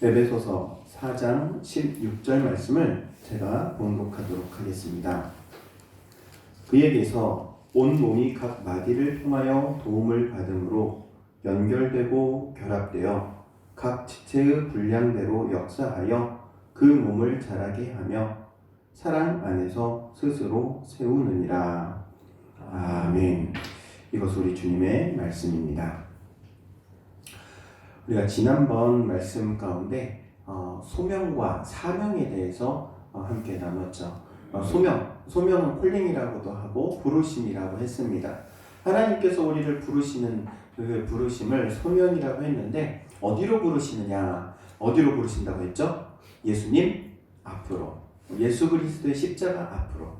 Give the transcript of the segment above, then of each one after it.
에베소서 4장 16절 말씀을 제가 봉독하도록 하겠습니다. 그에게서 온 몸이 각 마디를 통하여 도움을 받음으로 연결되고 결합되어 각 지체의 분량대로 역사하여 그 몸을 자라게 하며 사랑 안에서 스스로 세우느니라. 아멘. 이것은 우리 주님의 말씀입니다. 우리가 지난번 말씀 가운데 소명과 사명에 대해서 함께 나눴죠. 소명은 콜링이라고도 하고 부르심이라고 했습니다. 하나님께서 우리를 부르시는 그 부르심을 소명이라고 했는데 어디로 부르시느냐? 어디로 부르신다고 했죠? 예수님 앞으로, 예수 그리스도의 십자가 앞으로.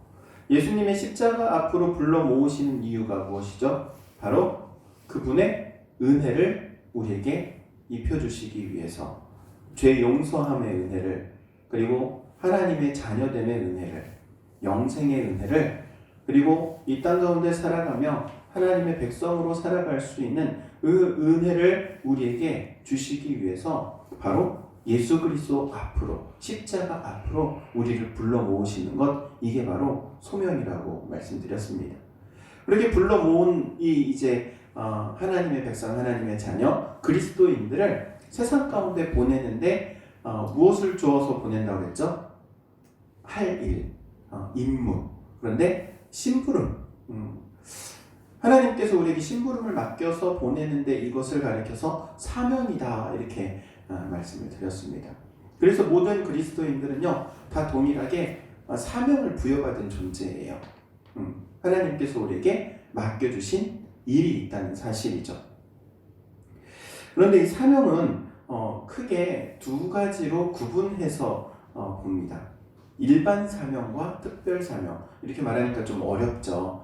예수님의 십자가 앞으로 불러 모으시는 이유가 무엇이죠? 바로 그분의 은혜를 우리에게 입혀주시기 위해서, 죄 용서함의 은혜를, 그리고 하나님의 자녀됨의 은혜를, 영생의 은혜를, 그리고 이 땅 가운데 살아가며 하나님의 백성으로 살아갈 수 있는 그 은혜를 우리에게 주시기 위해서 바로 예수 그리스도 앞으로, 십자가 앞으로 우리를 불러 모으시는 것, 이게 바로 소명이라고 말씀드렸습니다. 그렇게 불러 모은 하나님의 백성, 하나님의 자녀, 그리스도인들을 세상 가운데 보내는데 무엇을 주어서 보낸다고 했죠? 할 일, 임무. 그런데 심부름. 하나님께서 우리에게 심부름을 맡겨서 보내는데 이것을 가리켜서 사명이다, 이렇게 말씀을 드렸습니다. 그래서 모든 그리스도인들은요, 다 동일하게 사명을 부여받은 존재예요. 하나님께서 우리에게 맡겨주신 일이 있다는 사실이죠. 그런데 이 사명은 크게 두 가지로 구분해서 봅니다. 일반 사명과 특별 사명. 이렇게 말하니까 좀 어렵죠.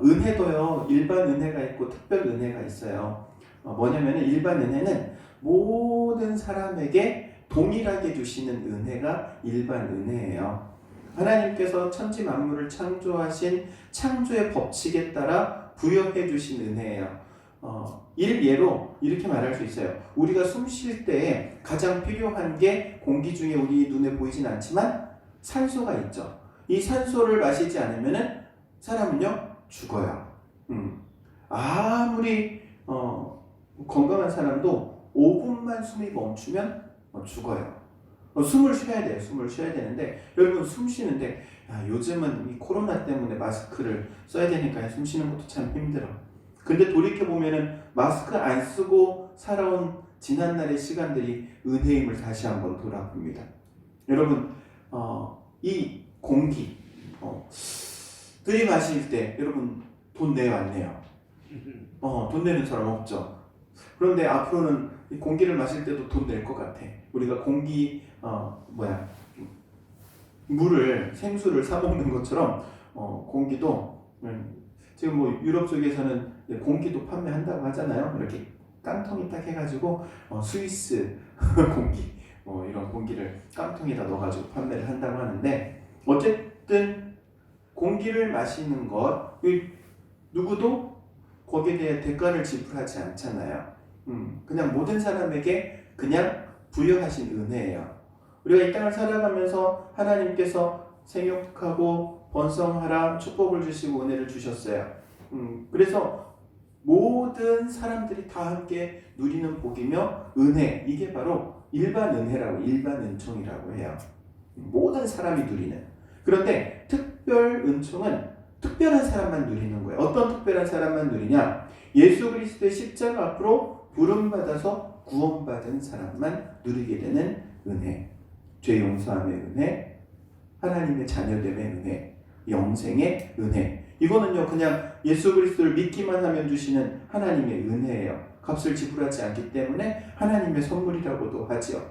은혜도요, 일반 은혜가 있고 특별 은혜가 있어요. 뭐냐면 일반 은혜는 모든 사람에게 동일하게 주시는 은혜가 일반 은혜예요. 하나님께서 천지 만물을 창조하신 창조의 법칙에 따라 부여해 주신 은혜예요. 일례로 이렇게 말할 수 있어요. 우리가 숨 쉴 때에 가장 필요한 게 공기 중에 우리 눈에 보이진 않지만 산소가 있죠. 이 산소를 마시지 않으면 사람은요, 죽어요. 아무리 건강한 사람도 5분만 숨이 멈추면 죽어요. 숨을 쉬어야 돼요. 숨을 쉬어야 되는데, 여러분 숨 쉬는데 요즘은 이 코로나 때문에 마스크를 써야 되니까 숨 쉬는 것도 참 힘들어. 근데 돌이켜보면은 마스크 안 쓰고 살아온 지난날의 시간들이 은혜임을 다시 한번 돌아봅니다. 여러분, 이 공기 들이마실 때 여러분 돈 내왔네요. 돈 내는 사람 없죠. 그런데 앞으로는 이 공기를 마실 때도 돈 낼 것 같아. 우리가 물을, 생수를 사 먹는 것처럼 공기도, 지금 유럽 쪽에서는 공기도 판매한다고 하잖아요. 이렇게 깡통이 딱 해가지고 스위스 공기, 이런 공기를 깡통에다 넣어가지고 판매를 한다고 하는데, 어쨌든 공기를 마시는 것, 누구도 거기에 대해 대가를 지불하지 않잖아요. 그냥 모든 사람에게 그냥 부여하신 은혜예요. 우리가 이 땅을 살아가면서 하나님께서 생육하고 번성하라 축복을 주시고 은혜를 주셨어요. 그래서 모든 사람들이 다 함께 누리는 복이며 은혜, 이게 바로 일반 은혜라고, 일반 은총이라고 해요. 모든 사람이 누리는. 그런데 특별 은총은 특별한 사람만 누리는 거예요. 어떤 특별한 사람만 누리냐? 예수 그리스도의 십자가 앞으로 부름받아서 구원받은 사람만 누리게 되는 은혜. 죄 용서함의 은혜, 하나님의 자녀됨의 은혜, 영생의 은혜. 이거는요, 그냥 예수 그리스도를 믿기만 하면 주시는 하나님의 은혜예요. 값을 지불하지 않기 때문에 하나님의 선물이라고도 하지요.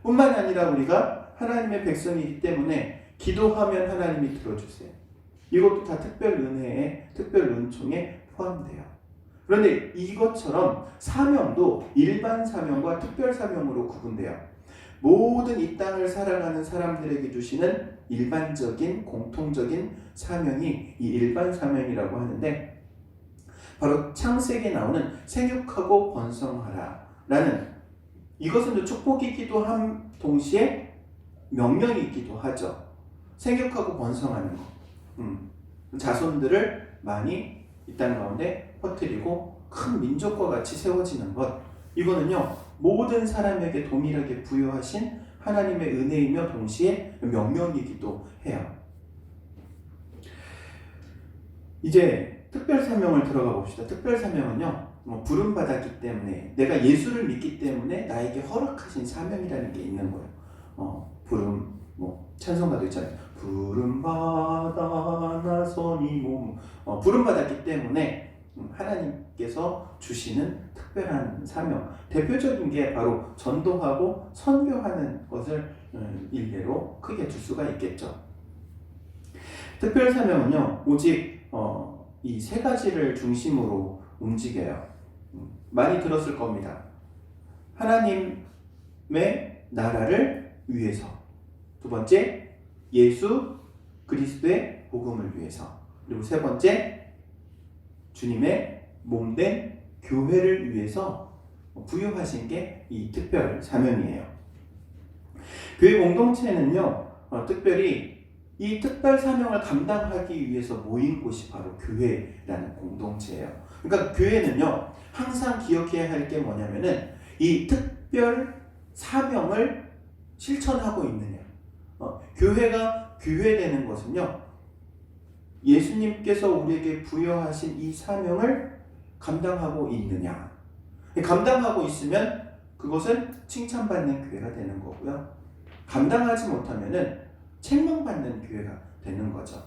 뿐만 아니라 우리가 하나님의 백성이기 때문에 기도하면 하나님이 들어주세요. 이것도 다 특별 은혜에, 특별 은총에 포함돼요. 그런데 이것처럼 사명도 일반 사명과 특별 사명으로 구분돼요. 모든 이 땅을 살아가는 사람들에게 주시는 일반적인 공통적인 사명이 이 일반 사명이라고 하는데, 바로 창세기에 나오는 생육하고 번성하라 라는 이것은 축복이기도 한 동시에 명령이기도 하죠. 생육하고 번성하는 것. 자손들을 많이 이 땅 가운데 퍼뜨리고 큰 민족과 같이 세워지는 것. 이거는요, 모든 사람에게 동일하게 부여하신 하나님의 은혜이며 동시에 명령이기도 해요. 이제 특별 사명을 들어가 봅시다. 특별 사명은요, 부름받았기 때문에, 내가 예수를 믿기 때문에 나에게 허락하신 사명이라는 게 있는 거예요. 부름, 찬송가도 있잖아요. 부름받아 나서니 부름받았기 때문에 하나님께서 주시는 특별한 사명, 대표적인 게 바로 전도하고 선교하는 것을 일례로 크게 들 수가 있겠죠. 특별 사명은요, 오직 이 세 가지를 중심으로 움직여요. 많이 들었을 겁니다. 하나님의 나라를 위해서. 두 번째, 예수 그리스도의 복음을 위해서. 그리고 세 번째, 주님의 몸된 교회를 위해서 부여하신 게 이 특별 사명이에요. 교회 공동체는요, 특별히 이 특별 사명을 감당하기 위해서 모인 곳이 바로 교회라는 공동체예요. 그러니까 교회는요, 항상 기억해야 할 게 뭐냐면은 이 특별 사명을 실천하고 있느냐. 교회가 교회되는 것은요, 예수님께서 우리에게 부여하신 이 사명을 감당하고 있느냐. 감당하고 있으면 그것은 칭찬받는 교회가 되는 거고요. 감당하지 못하면은 책망받는 교회가 되는 거죠.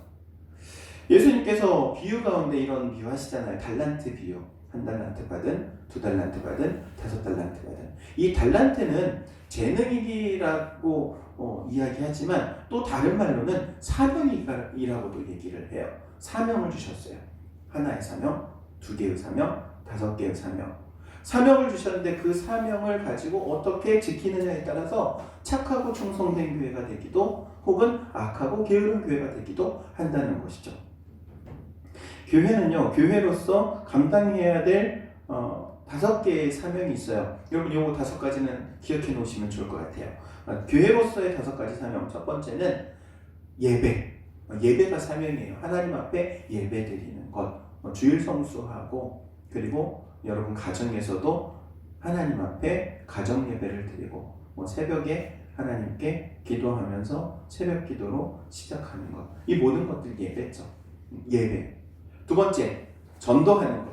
예수님께서 비유 가운데 이런 비유 하시잖아요. 달란트 비유. 1달란트 받은, 2달란트 받은, 5달란트 받은. 이 달란트는 재능이라고 이야기하지만 또 다른 말로는 사명이라고도 얘기를 해요. 사명을 주셨어요. 하나의 사명, 2개의 사명, 5개의 사명. 사명을 주셨는데 그 사명을 가지고 어떻게 지키느냐에 따라서 착하고 충성된 교회가 되기도 혹은 악하고 게으른 교회가 되기도 한다는 것이죠. 교회는요, 교회로서 감당해야 될 5개의 사명이 있어요. 여러분 요거 5가지는 기억해 놓으시면 좋을 것 같아요. 교회로서의 5가지 사명. 첫 번째는 예배. 예배가 사명이에요. 하나님 앞에 예배 드리는 것. 주일 성수하고, 그리고 여러분 가정에서도 하나님 앞에 가정 예배를 드리고, 새벽에 하나님께 기도하면서 새벽 기도로 시작하는 것. 이 모든 것들이 예배죠. 예배. 두 번째, 전도하는 것.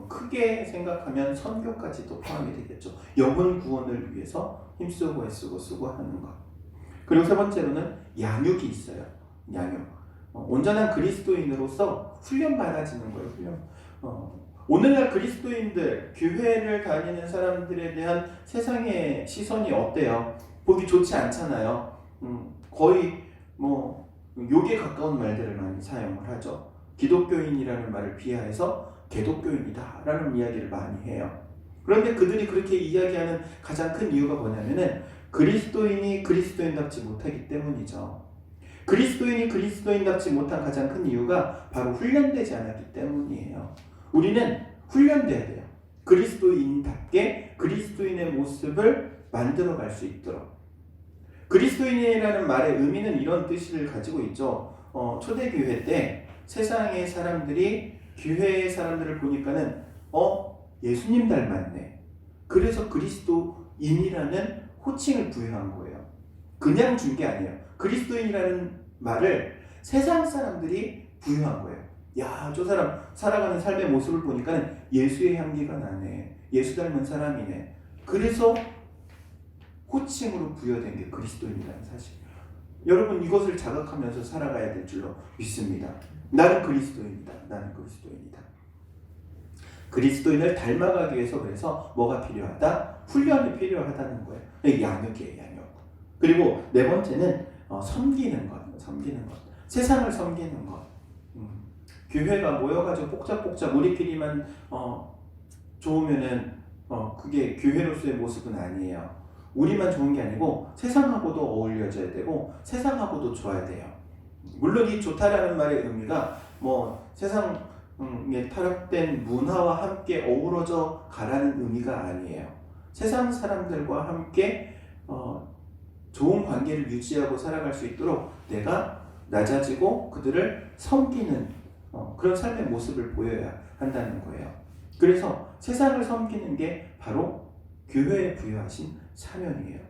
크게 생각하면 선교까지도 포함이 되겠죠. 영혼 구원을 위해서 힘쓰고 애쓰고 쓰고 하는 것. 그리고 세 번째로는 양육이 있어요. 양육. 온전한 그리스도인으로서 훈련받아지는 거예요. 훈련. 오늘날 그리스도인들, 교회를 다니는 사람들에 대한 세상의 시선이 어때요? 보기 좋지 않잖아요. 거의 욕에 가까운 말들을 많이 사용을 하죠. 기독교인이라는 말을 비하해서 개독교인이다 라는 이야기를 많이 해요. 그런데 그들이 그렇게 이야기하는 가장 큰 이유가 뭐냐면은 그리스도인이 그리스도인답지 못하기 때문이죠. 그리스도인이 그리스도인답지 못한 가장 큰 이유가 바로 훈련되지 않았기 때문이에요. 우리는 훈련돼야 돼요. 그리스도인답게 그리스도인의 모습을 만들어갈 수 있도록. 그리스도인이라는 말의 의미는 이런 뜻을 가지고 있죠. 초대교회 때 세상의 사람들이 교회의 사람들을 보니까는 예수님 닮았네. 그래서 그리스도인이라는 호칭을 부여한 거예요. 그냥 준 게 아니에요. 그리스도인이라는 말을 세상 사람들이 부여한 거예요. 야, 저 사람 살아가는 삶의 모습을 보니까 예수의 향기가 나네. 예수 닮은 사람이네. 그래서 호칭으로 부여된 게 그리스도인이라는 사실. 여러분 이것을 자각하면서 살아가야 될 줄로 믿습니다. 나는 그리스도인이다. 나는 그리스도인이다. 그리스도인을 닮아가기 위해서 그래서 뭐가 필요하다? 훈련이 필요하다는 거예요. 양육이에요. 양육. 그리고 네 번째는 섬기는 것. 섬기는 것. 세상을 섬기는 것. 교회가 모여가지고 복잡복잡 우리끼리만 좋으면은 그게 교회로서의 모습은 아니에요. 우리만 좋은 게 아니고 세상하고도 어울려져야 되고 세상하고도 좋아야 돼요. 물론 이 좋다라는 말의 의미가 세상에 타락된 문화와 함께 어우러져 가라는 의미가 아니에요. 세상 사람들과 함께 좋은 관계를 유지하고 살아갈 수 있도록 내가 낮아지고 그들을 섬기는 그런 삶의 모습을 보여야 한다는 거예요. 그래서 세상을 섬기는 게 바로 교회에 부여하신 사명이에요.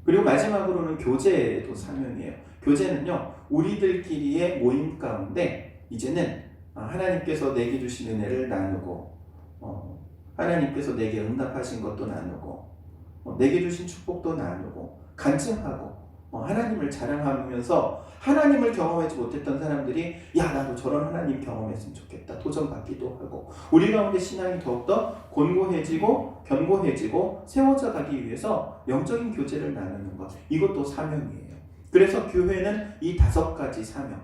그리고 마지막으로는 교제도 사명이에요. 교제는요, 우리들끼리의 모임 가운데 이제는 하나님께서 내게 주신 은혜를 나누고 하나님께서 내게 응답하신 것도 나누고 내게 주신 축복도 나누고 간증하고 하나님을 자랑하면서 하나님을 경험하지 못했던 사람들이 야 나도 저런 하나님 경험했으면 좋겠다 도전받기도 하고 우리 가운데 신앙이 더욱더 곤고해지고 견고해지고 세워져 가기 위해서 영적인 교제를 나누는 것, 이것도 사명이에요. 그래서 교회는 이 5가지 사명,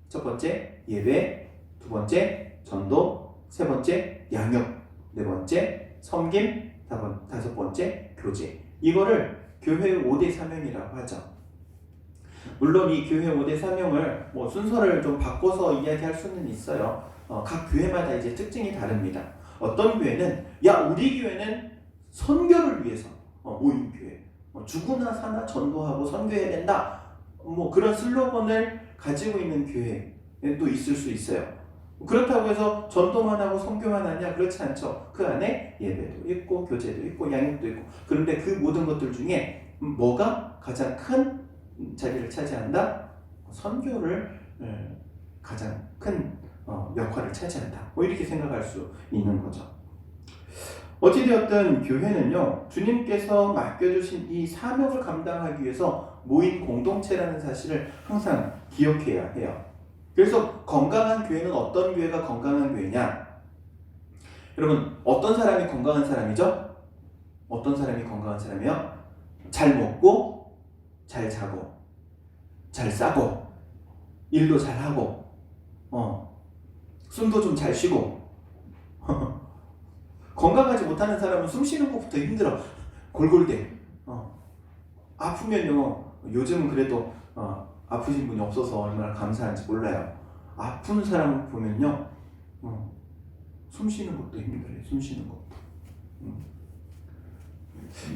첫 번째 예배, 두 번째 전도, 세 번째 양육, 네 번째 섬김, 다섯 번째 교제, 이거를 교회의 5대 사명이라고 하죠. 물론 이 교회 5대 사명을 순서를 좀 바꿔서 이야기할 수는 있어요. 각 교회마다 이제 특징이 다릅니다. 어떤 교회는 우리 교회는 선교를 위해서 모인 교회, 죽으나 사나 전도하고 선교해야 된다, 그런 슬로건을 가지고 있는 교회도 있을 수 있어요. 그렇다고 해서 전도만 하고 선교만 하냐? 그렇지 않죠. 그 안에 예배도 있고 교제도 있고 양육도 있고, 그런데 그 모든 것들 중에 뭐가 가장 큰 자리를 차지한다? 선교를 가장 큰 역할을 차지한다. 이렇게 생각할 수 있는 거죠. 어찌되었든 교회는요, 주님께서 맡겨주신 이 사명을 감당하기 위해서 모인 공동체라는 사실을 항상 기억해야 해요. 그래서 건강한 교회는 어떤 교회가 건강한 교회냐? 여러분, 어떤 사람이 건강한 사람이죠? 어떤 사람이 건강한 사람이요? 잘 먹고, 잘 자고, 잘 싸고, 일도 잘 하고, 숨도 좀 잘 쉬고. 건강하지 못하는 사람은 숨 쉬는 것부터 힘들어. 골골대. 아프면요, 요즘은 그래도 아프신 분이 없어서 얼마나 감사한지 몰라요. 아픈 사람을 보면요, 숨 쉬는 것도 힘들어요. 숨 쉬는 것도.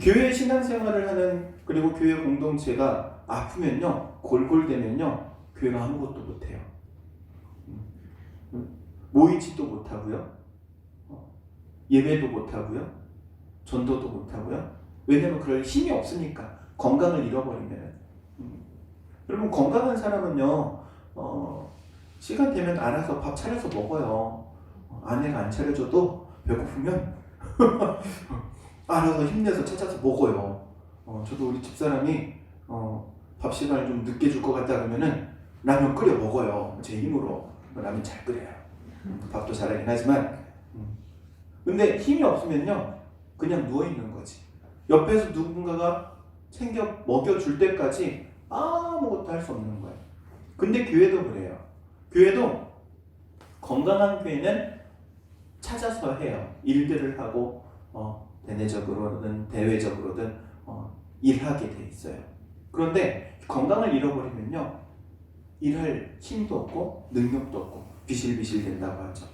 교회 신앙생활을 하는, 그리고 교회 공동체가 아프면요, 골골대면요, 교회가 아무것도 못해요. 모이지도 못하고요, 예배도 못하고요, 전도도 못하고요. 왜냐면 그럴 힘이 없으니까. 건강을 잃어버리면. 여러분, 건강한 사람은요, 시간 되면 알아서 밥 차려서 먹어요. 아내가 안 차려줘도 배고프면 알아서 힘내서 찾아서 먹어요. 저도 우리 집사람이 밥 시간을 좀 늦게 줄 것 같다 그러면은 라면 끓여 먹어요. 제 힘으로 라면 잘 끓여요. 밥도 잘하긴 하지만. 근데 힘이 없으면요, 그냥 누워있는 거지. 옆에서 누군가가 챙겨 먹여줄 때까지 아무것도 할 수 없는 거예요. 근데 교회도 그래요. 교회도 건강한 교회는 찾아서 해요. 일들을 하고 대내적으로든 대외적으로든 일하게 돼 있어요. 그런데 건강을 잃어버리면요, 일할 힘도 없고 능력도 없고 비실비실 된다고 하죠.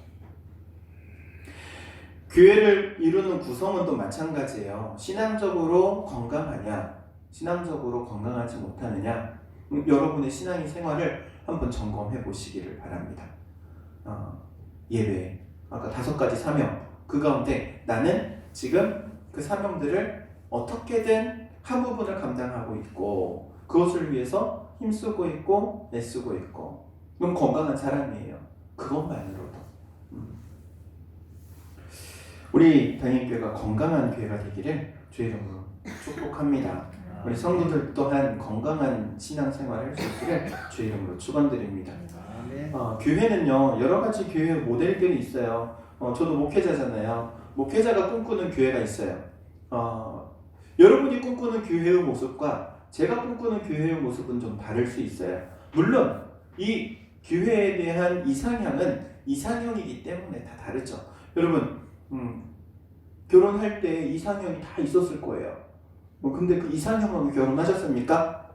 교회를 이루는 구성은 또 마찬가지예요. 신앙적으로 건강하냐, 신앙적으로 건강하지 못하느냐, 여러분의 신앙의 생활을 한번 점검해 보시기를 바랍니다. 예배, 아까 5가지 사명, 그 가운데 나는 지금 그 사명들을 어떻게든 한 부분을 감당하고 있고 그것을 위해서 힘쓰고 있고 애쓰고 있고, 그럼 건강한 사람이에요. 그것만으로도. 우리 담임교회가 건강한 교회가 되기를 주의 이름으로 축복합니다. 우리 성도들 또한 건강한 신앙생활을 할 수 있기를 주의 이름으로 축원드립니다. 교회는요, 여러 가지 교회 모델들이 있어요. 저도 목회자잖아요. 목회자가 꿈꾸는 교회가 있어요. 여러분이 꿈꾸는 교회의 모습과 제가 꿈꾸는 교회의 모습은 좀 다를 수 있어요. 물론 이 교회에 대한 이상향은 이상형이기 때문에 다 다르죠. 여러분, 결혼할 때 이상형이 다 있었을 거예요. 근데 그 이상형하고 결혼하셨습니까?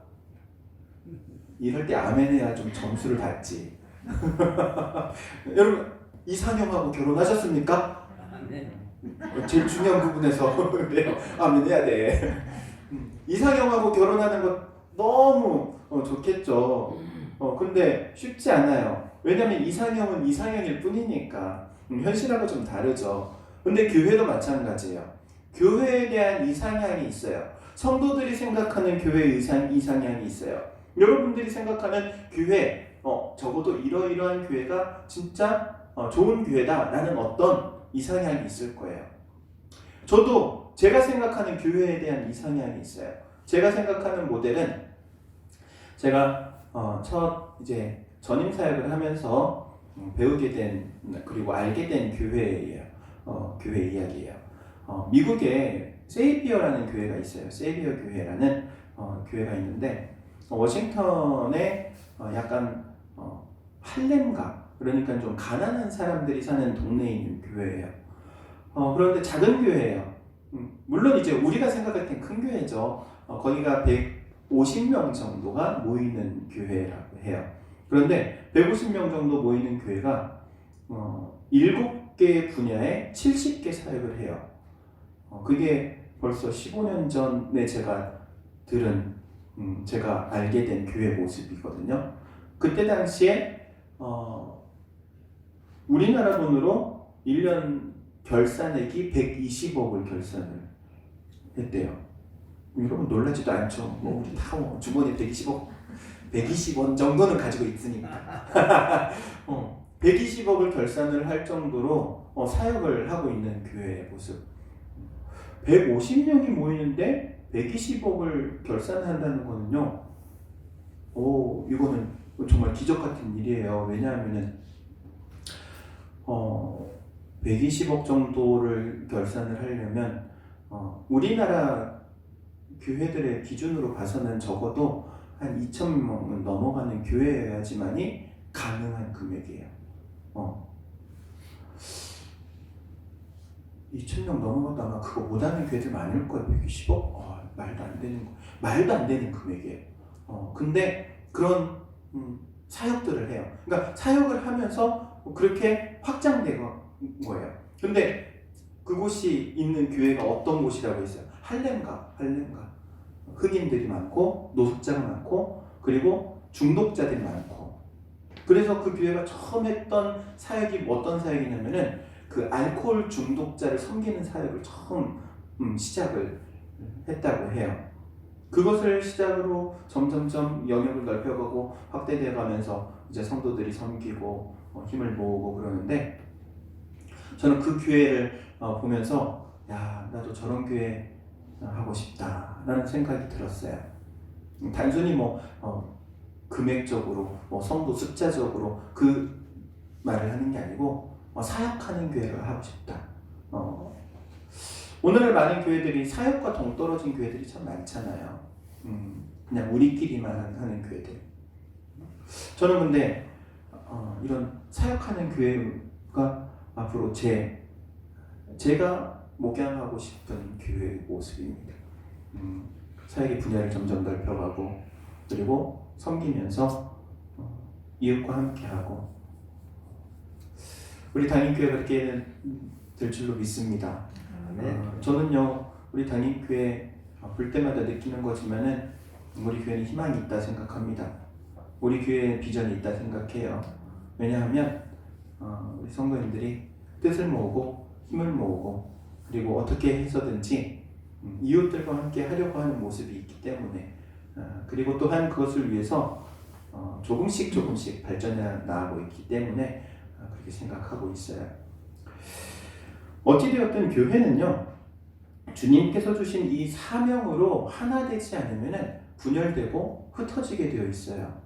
이럴 때 아멘 해야 좀 점수를 받지. 여러분, 이상형하고 결혼하셨습니까? 제일 중요한 부분에서 그래요. 아멘해야 돼. 이상형하고 결혼하는 거 너무 좋겠죠. 근데 쉽지 않아요. 왜냐면 이상형은 이상형일 뿐이니까. 현실하고 좀 다르죠. 근데 교회도 마찬가지예요. 교회에 대한 이상향이 있어요. 성도들이 생각하는 교회 이상향이 있어요. 여러분들이 생각하는 교회, 적어도 이러이러한 교회가 진짜 좋은 교회다라는 어떤 이상향이 있을 거예요. 저도 제가 생각하는 교회에 대한 이상향이 있어요. 제가 생각하는 모델은 제가 첫 이제 전임 사역을 하면서 배우게 된 그리고 알게 된 교회예요. 교회 이야기예요. 미국에 세이비어라는 교회가 있어요. 세이비어 교회라는 교회가 있는데 워싱턴에 약간 할렘가 그러니까 좀 가난한 사람들이 사는 동네에 있는 교회예요. 그런데 작은 교회예요. 물론 이제 우리가 생각할 땐 큰 교회죠. 거기가 150명 정도가 모이는 교회라고 해요. 그런데 150명 정도 모이는 교회가 7개 분야에 70개 사역을 해요. 그게 벌써 15년 전에 제가 들은 제가 알게 된 교회 모습이거든요. 그때 당시에 우리나라 돈으로 1년 결산액이 120억을 결산을 했대요. 여러분 놀라지도 않죠. 뭐 우리 다 주머니에 120원 정도는 가지고 있으니까. 120억을 결산을 할 정도로 사역을 하고 있는 교회의 모습. 150명이 모이는데 120억을 결산한다는 거는요. 이거는 정말 기적 같은 일이에요. 왜냐하면은 120억 정도를 결산을 하려면 우리나라 교회들의 기준으로 봐서는 적어도 한 2,000명은 넘어가는 교회여야지만이 가능한 금액이에요. 2,000명 넘어가도 아마 그거 못하는 교회들 많을 거예요. 120억? 말도 안 되는 금액이에요. 근데 그런 사역들을 해요. 그러니까 사역을 하면서 그렇게 확장된 거예요. 근데 그곳이 있는 교회가 어떤 곳이라고 했어요? 할렘가. 흑인들이 많고 노숙자가 많고 그리고 중독자들이 많고 그래서 그 교회가 처음 했던 사역이 어떤 사역이냐면은 그 알코올 중독자를 섬기는 사역을 처음 시작을 했다고 해요. 그것을 시작으로 점점점 영역을 넓혀가고 확대되어 가면서 이제 성도들이 섬기고 힘을 모으고 그러는데 저는 그 교회를 보면서 야 나도 저런 교회 하고 싶다라는 생각이 들었어요. 단순히 금액적으로 성도 숫자적으로 그 말을 하는 게 아니고 사역하는 교회를 하고 싶다. 오늘날 많은 교회들이 사역과 동떨어진 교회들이 참 많잖아요. 그냥 우리끼리만 하는 교회들. 저는 근데 이런 사역하는 교회가 앞으로 제가 목양하고 싶은 교회의 모습입니다. 사역의 분야를 점점 넓혀가고 그리고 섬기면서 이웃과 함께하고 우리 담임교회가 그렇게 될 줄로 믿습니다. 저는요 우리 담임교회 볼 때마다 느끼는 거지만은 우리 교회는 희망이 있다 생각합니다. 우리 교회에 비전이 있다 생각해요. 왜냐하면 우리 성도님들이 뜻을 모으고 힘을 모으고 그리고 어떻게 해서든지 이웃들과 함께 하려고 하는 모습이 있기 때문에 그리고 또한 그것을 위해서 조금씩 발전해 나가고 있기 때문에 그렇게 생각하고 있어요. 어찌되었든 교회는요 주님께서 주신 이 사명으로 하나 되지 않으면 분열되고 흩어지게 되어 있어요.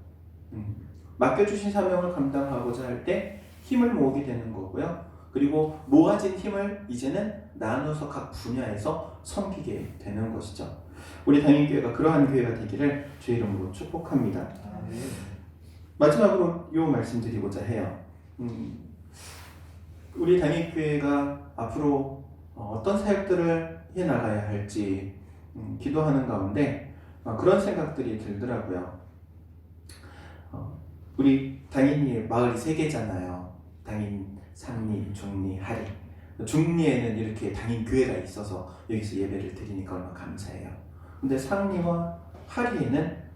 맡겨주신 사명을 감당하고자 할 때 힘을 모으게 되는 거고요. 그리고 모아진 힘을 이제는 나눠서 각 분야에서 섬기게 되는 것이죠. 우리 담임교회가 그러한 교회가 되기를 주의 이름으로 축복합니다. 마지막으로 이 말씀 드리고자 해요. 우리 담임교회가 앞으로 어떤 사역들을 해나가야 할지 기도하는 가운데 그런 생각들이 들더라고요. 우리 당인이 마을이 3개잖아요. 당인, 상리, 중리, 하리. 중리에는 이렇게 당인 교회가 있어서 여기서 예배를 드리니까 얼마나 감사해요. 근데 상리와 하리에는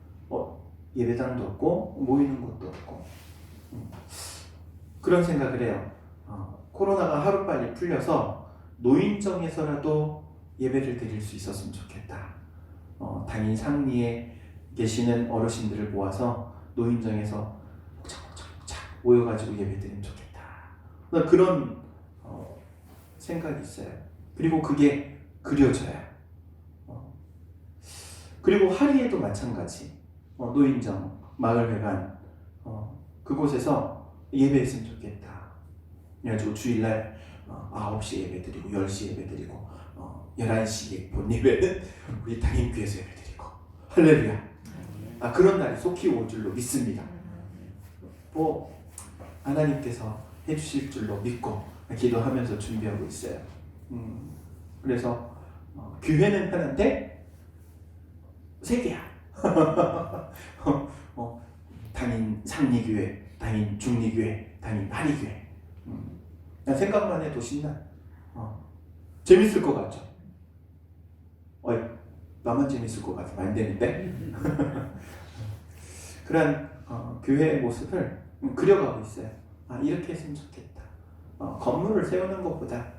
예배당도 없고 모이는 곳도 없고 그런 생각을 해요. 코로나가 하루빨리 풀려서 노인정에서라도 예배를 드릴 수 있었으면 좋겠다. 당인 상리에 계시는 어르신들을 모아서 노인정에서 복착 모여가지고 예배 드리면 좋겠다. 그런 생각이 있어요. 그리고 그게 그려져요. 그리고 하리에도 마찬가지. 노인정, 마을회관 그곳에서 예배했으면 좋겠다. 그래가지고 주일날 9시 예배 드리고 10시 예배 드리고 11시 본 예배는 우리 당인교회에서 예배 드리고 할렐루야. 그런 날이 속히 올 줄로 믿습니다. 하나님께서 해주실 줄로 믿고 기도하면서 준비하고 있어요. 그래서 교회는 하나인데 세 개야. 당인 상리교회, 당인 중리교회, 당인 하리교회. 생각만 해도 신나. 재밌을 것 같죠? 나만 재밌을 것 같으면 안 되는데. 그런 교회의 모습을 그려가고 있어요. 이렇게 했으면 좋겠다. 건물을 세우는 것보다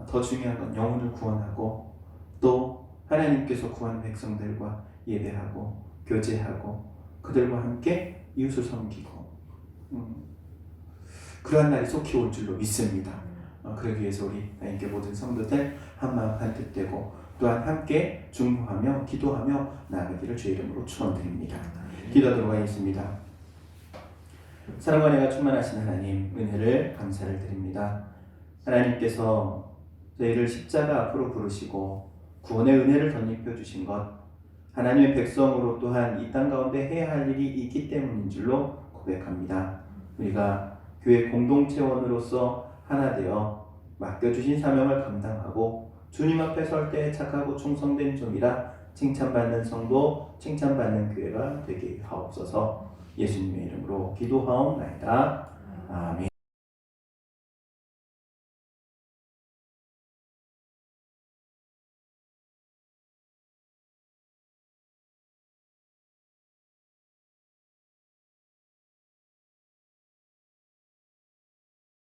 더 중요한 건 영혼을 구원하고 또 하나님께서 구한 백성들과 예배하고 교제하고 그들과 함께 이웃을 섬기고 그러한 날이 속히 올 줄로 믿습니다. 그러기 위해서 우리 하나님께 모든 성도들 한마음 한뜻되고 또한 함께 중보하며 기도하며 나아가기를 주의 이름으로 축원드립니다. 기도하도록 하겠습니다. 사랑과 은혜가 충만하신 하나님, 은혜를 감사를 드립니다. 하나님께서 저희를 십자가 앞으로 부르시고 구원의 은혜를 덧입혀 주신 것, 하나님의 백성으로 또한 이 땅 가운데 해야 할 일이 있기 때문인 줄로 고백합니다. 우리가 교회 공동체원으로서 하나 되어 맡겨주신 사명을 감당하고 주님 앞에 설 때 착하고 충성된 종이라 칭찬받는 성도, 칭찬받는 교회가 되게 하옵소서. 예수님의 이름으로 기도하옵나이다. 아멘.